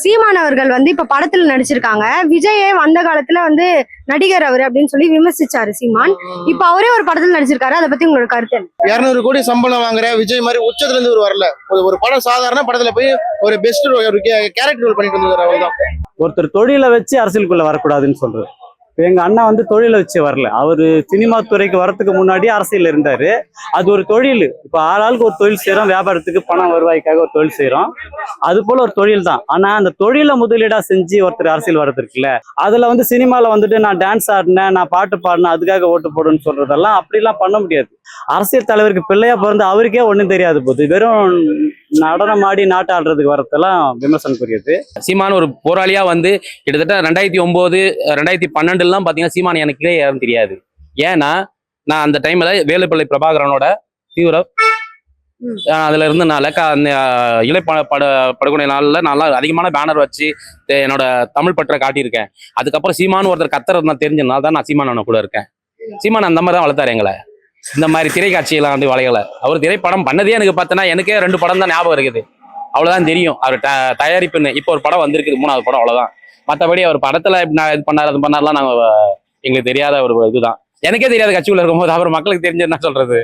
சீமான் அவர்கள் இப்ப படத்துல நடிச்சிருக்காங்க. விஜயே வந்த காலத்துல நடிகர் அவரு அப்படின்னு சொல்லி விமர்சிச்சாரு சீமான். இப்ப அவரே ஒரு படத்துல நடிச்சிருக்காரு. அதை பத்தி உங்களோட கருத்து என்ன? 200 கோடி சம்பளம் வாங்குற விஜய் மாதிரி உச்சத்துல இருந்து ஒரு வரல. ஒரு படம் சாதாரண படத்துல போய் ஒரு பெஸ்ட் கேரக்டர் ரோல் பண்ணிட்டு வந்தாரு. அவர்தான் ஒருத்தர் தொழிலை வச்சு அரசியலுக்குள்ள வரக்கூடாதுன்னு சொல்றது. இப்போ எங்க அண்ணா தொழிலை வச்சு வரல. அவரு சினிமா துறைக்கு வரத்துக்கு முன்னாடி அரசியல் இருந்தாரு. அது ஒரு தொழில். இப்போ ஆளாளுக்கு ஒரு தொழில் செய்யறோம். வியாபாரத்துக்கு பணம் வருவாய்க்காக ஒரு தொழில் செய்யறோம். அது போல ஒரு தொழில் தான். ஆனா அந்த தொழிலை முதலீடா செஞ்சு ஒருத்தர் அரசியல் வர்றது இருக்குல்ல, அதுல சினிமால நான் டான்ஸ் ஆடினேன், நான் பாட்டு பாடினேன், அதுக்காக ஓட்டு போடுன்னு சொல்றதெல்லாம் அப்படிலாம் பண்ண முடியாது. அரசியல் தலைவருக்கு பிள்ளையா பிறந்து அவருக்கே ஒண்ணும் தெரியாது போது வெறும் நடனம் ஆடி நாட்டு ஆடுறதுக்கு வரதெல்லாம் விமர்சனக்குரியது. சீமான் ஒரு போராளியா கிட்டத்தட்ட 2009 2012 பாத்தீங்கன்னா சீமான் எனக்கே யாரும் தெரியாது. ஏன்னா நான் அந்த டைம்ல வேலுப்பிள்ளை பிரபாகரனோட தீவிர அதுல இருந்தனால இலை படுகொலை நாள்ல நல்லா அதிகமான பேனர் வச்சு என்னோட தமிழ் பற்ற காட்டியிருக்கேன். அதுக்கப்புறம் சீமான் ஒருத்தர் கத்துறது நான் தெரிஞ்சதுனால தான் நான் சீமான் கூட இருக்கேன். சீமான் அந்த மாதிரி தான் வளர்த்தாரு எங்களை. இந்த மாதிரி திரைக்காட்சியெல்லாம் வளையல. அவர் திரைப்படம் பண்ணதே எனக்கு பார்த்தோன்னா எனக்கே 2 படம் தான் ஞாபகம் இருக்குது. அவ்வளவுதான் தெரியும் அவர் தயாரிப்புன்னு. இப்போ ஒரு படம் வந்திருக்குது, 3வது படம், அவ்வளவுதான். மற்றபடி அவர் படத்துல இது பண்ணாரு அது பண்ணாருலாம் நாங்க எங்களுக்கு தெரியாத ஒரு இதுதான். எனக்கே தெரியாத கட்சிக்குள்ள இருக்கும்போது அவர் மக்களுக்கு தெரிஞ்சது என்ன சொல்றது.